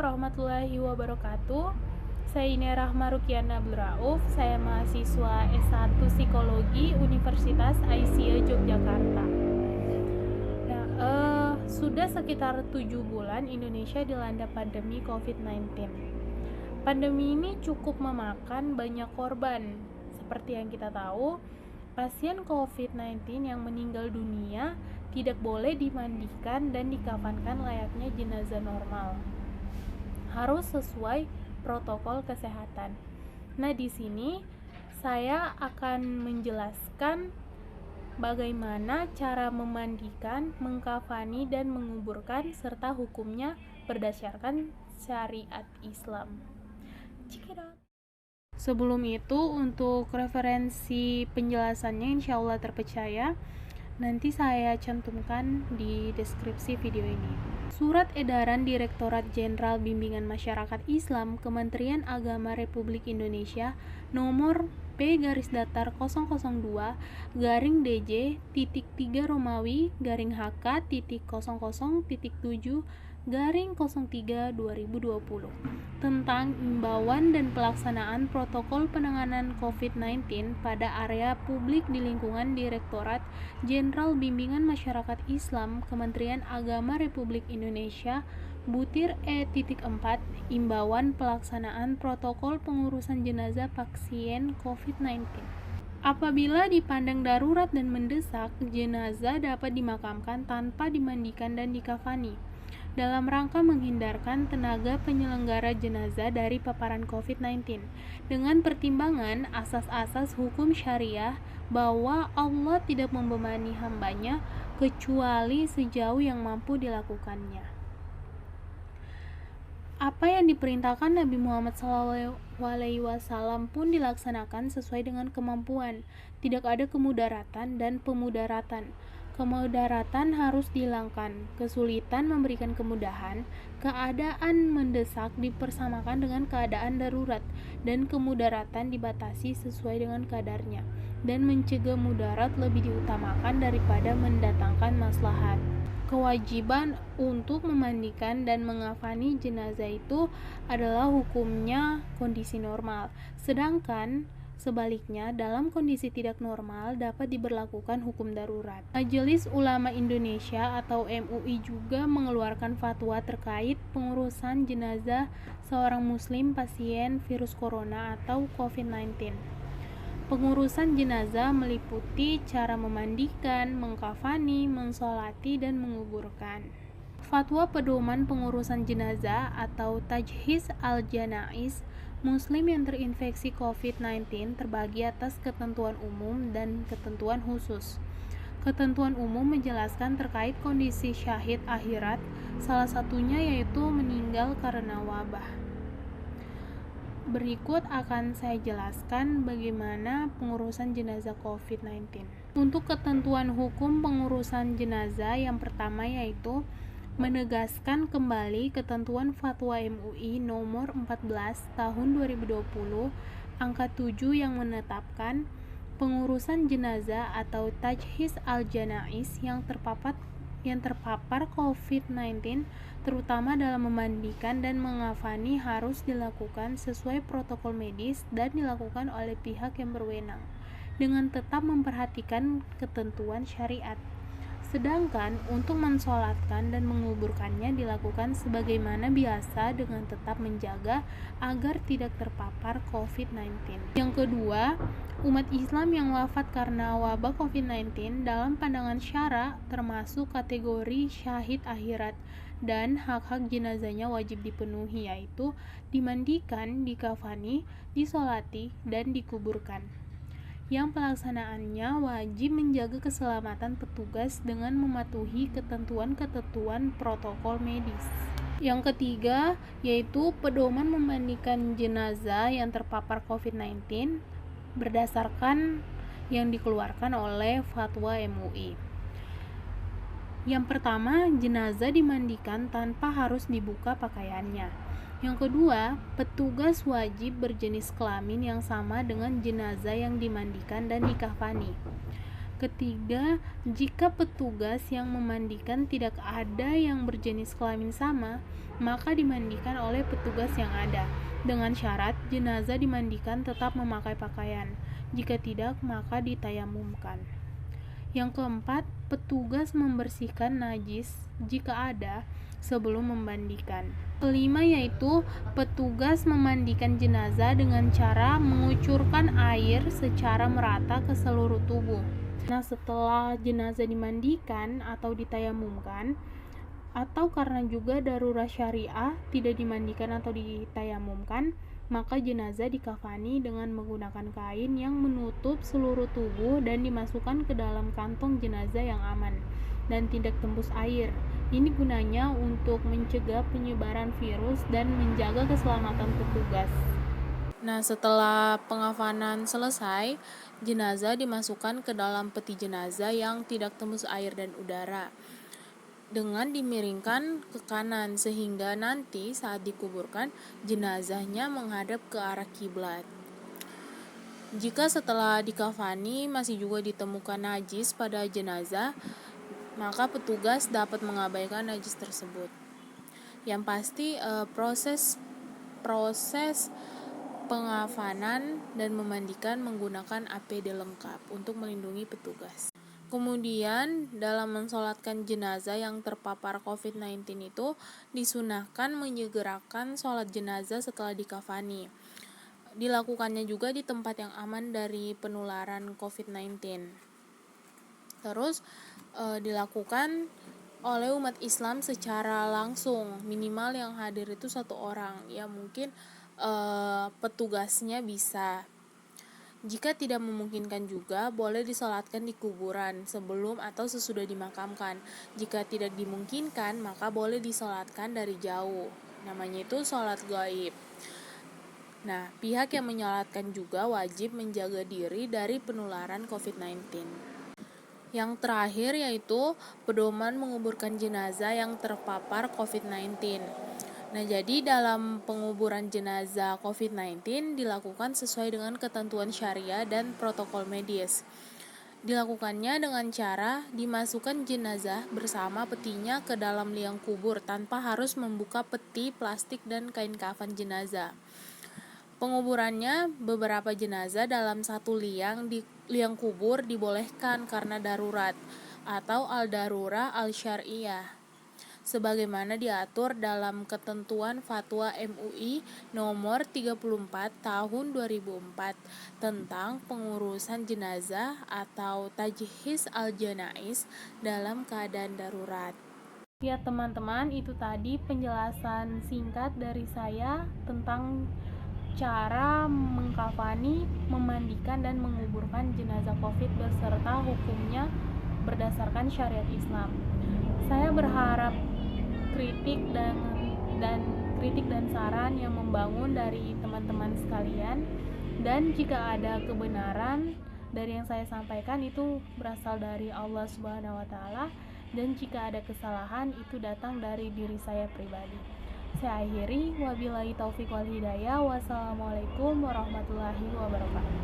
warahmatullahi wabarakatuh. Saya Ine Rahma Rukiana Abdul Rauf. Saya mahasiswa S1 Psikologi Universitas Aisyah Yogyakarta. Sudah sekitar 7 bulan Indonesia dilanda pandemi COVID-19. Pandemi ini cukup memakan banyak korban. Seperti yang kita tahu, pasien COVID-19 yang meninggal dunia tidak boleh dimandikan dan dikafankan layaknya jenazah normal. Harus sesuai protokol kesehatan. Nah, di sini saya akan menjelaskan bagaimana cara memandikan, mengkafani, dan menguburkan serta hukumnya berdasarkan syariat Islam. Check it out. Sebelum itu, untuk referensi penjelasannya insya Allah terpercaya, nanti saya cantumkan di deskripsi video ini. Surat Edaran Direktorat Jenderal Bimbingan Masyarakat Islam Kementerian Agama Republik Indonesia nomor P-02-DJ-3 Romawi HK-00.7/03/2020 tentang imbauan dan pelaksanaan protokol penanganan COVID-19 pada area publik di lingkungan Direktorat Jenderal Bimbingan Masyarakat Islam Kementerian Agama Republik Indonesia Butir E.4 Imbauan pelaksanaan protokol pengurusan jenazah pasien COVID-19. Apabila dipandang darurat dan mendesak, jenazah dapat dimakamkan tanpa dimandikan dan dikafani dalam rangka menghindarkan tenaga penyelenggara jenazah dari paparan COVID-19 dengan pertimbangan asas-asas hukum syariah bahwa Allah tidak membebani hambanya kecuali sejauh yang mampu dilakukannya. Apa yang diperintahkan Nabi Muhammad SAW pun dilaksanakan sesuai dengan kemampuan. Tidak ada kemudaratan dan pemudaratan. Kemudaratan harus dihilangkan, kesulitan memberikan kemudahan, keadaan mendesak dipersamakan dengan keadaan darurat, dan kemudaratan dibatasi sesuai dengan kadarnya, dan mencegah mudarat lebih diutamakan daripada mendatangkan maslahat. Kewajiban untuk memandikan dan mengafani jenazah itu adalah hukumnya kondisi normal, sedangkan sebaliknya, dalam kondisi tidak normal dapat diberlakukan hukum darurat. Majelis Ulama Indonesia atau MUI juga mengeluarkan fatwa terkait pengurusan jenazah seorang muslim pasien virus corona atau COVID-19. Pengurusan jenazah meliputi cara memandikan, mengkafani, mensolati, dan menguburkan. Fatwa Pedoman Pengurusan Jenazah atau Tajhiz al-Janaiz Muslim yang terinfeksi COVID-19 terbagi atas ketentuan umum dan ketentuan khusus. Ketentuan umum menjelaskan terkait kondisi syahid akhirat, salah satunya yaitu meninggal karena wabah. Berikut akan saya jelaskan bagaimana pengurusan jenazah COVID-19. Untuk ketentuan hukum pengurusan jenazah yang pertama yaitu menegaskan kembali ketentuan Fatwa MUI nomor 14 tahun 2020 angka 7 yang menetapkan pengurusan jenazah atau tajhiz al-janaiz yang terpapar COVID-19 terutama dalam memandikan dan mengafani harus dilakukan sesuai protokol medis dan dilakukan oleh pihak yang berwenang dengan tetap memperhatikan ketentuan syariat. Sedangkan untuk mensolatkan dan menguburkannya dilakukan sebagaimana biasa dengan tetap menjaga agar tidak terpapar COVID-19. Yang kedua, umat Islam yang wafat karena wabah COVID-19 dalam pandangan syara termasuk kategori syahid akhirat dan hak-hak jenazahnya wajib dipenuhi yaitu dimandikan, dikafani, disolati, dan dikuburkan. Yang pelaksanaannya wajib menjaga keselamatan petugas dengan mematuhi ketentuan-ketentuan protokol medis. Yang ketiga, yaitu pedoman memandikan jenazah yang terpapar COVID-19 berdasarkan yang dikeluarkan oleh Fatwa MUI. Yang pertama, jenazah dimandikan tanpa harus dibuka pakaiannya. Yang kedua, petugas wajib berjenis kelamin yang sama dengan jenazah yang dimandikan dan dikafani. Ketiga, jika petugas yang memandikan tidak ada yang berjenis kelamin sama, maka dimandikan oleh petugas yang ada, dengan syarat jenazah dimandikan tetap memakai pakaian. Jika tidak, maka ditayamumkan. Yang keempat, petugas membersihkan najis jika ada sebelum memandikan. Kelima yaitu petugas memandikan jenazah dengan cara mengucurkan air secara merata ke seluruh tubuh. Nah, setelah jenazah dimandikan atau ditayamumkan, atau karena juga darurat syariah tidak dimandikan atau ditayamumkan, maka jenazah dikafani dengan menggunakan kain yang menutup seluruh tubuh dan dimasukkan ke dalam kantong jenazah yang aman dan tidak tembus air. Ini gunanya untuk mencegah penyebaran virus dan menjaga keselamatan petugas. Nah, setelah pengafanan selesai, jenazah dimasukkan ke dalam peti jenazah yang tidak tembus air dan udara dengan dimiringkan ke kanan sehingga nanti saat dikuburkan jenazahnya menghadap ke arah kiblat. Jika setelah dikafani masih juga ditemukan najis pada jenazah, maka petugas dapat mengabaikan najis tersebut. Yang pasti proses pengafanan dan memandikan menggunakan APD lengkap untuk melindungi petugas. Kemudian dalam mensolatkan jenazah yang terpapar COVID-19 itu disunahkan menyegerakan sholat jenazah setelah dikafani. Dilakukannya juga di tempat yang aman dari penularan COVID-19. Terus dilakukan oleh umat Islam secara langsung, minimal yang hadir itu 1 orang. Ya mungkin petugasnya bisa. Jika tidak memungkinkan juga, boleh disolatkan di kuburan sebelum atau sesudah dimakamkan. Jika tidak dimungkinkan, maka boleh disolatkan dari jauh. Namanya itu sholat gaib. Nah, pihak yang menyolatkan juga wajib menjaga diri dari penularan COVID-19. Yang terakhir yaitu pedoman menguburkan jenazah yang terpapar COVID-19. Nah, jadi dalam penguburan jenazah COVID-19 dilakukan sesuai dengan ketentuan syariah dan protokol medis. Dilakukannya dengan cara dimasukkan jenazah bersama petinya ke dalam liang kubur tanpa harus membuka peti, plastik, dan kain kafan jenazah. Penguburannya beberapa jenazah dalam satu liang di liang kubur dibolehkan karena darurat atau al-darurah al-syar'iyah sebagaimana diatur dalam ketentuan Fatwa MUI nomor 34 tahun 2004 tentang pengurusan jenazah atau tajhiz al-janaiz dalam keadaan darurat. Ya teman-teman, itu tadi penjelasan singkat dari saya tentang cara mengkafani, memandikan, dan menguburkan jenazah COVID beserta hukumnya berdasarkan syariat Islam. Saya berharap kritik dan saran yang membangun dari teman-teman sekalian, dan jika ada kebenaran dari yang saya sampaikan itu berasal dari Allah Subhanahu wa taala, dan jika ada kesalahan itu datang dari diri saya pribadi. Saya akhiri, wabillahi taufik wal hidayah. Wassalamualaikum warahmatullahi wabarakatuh.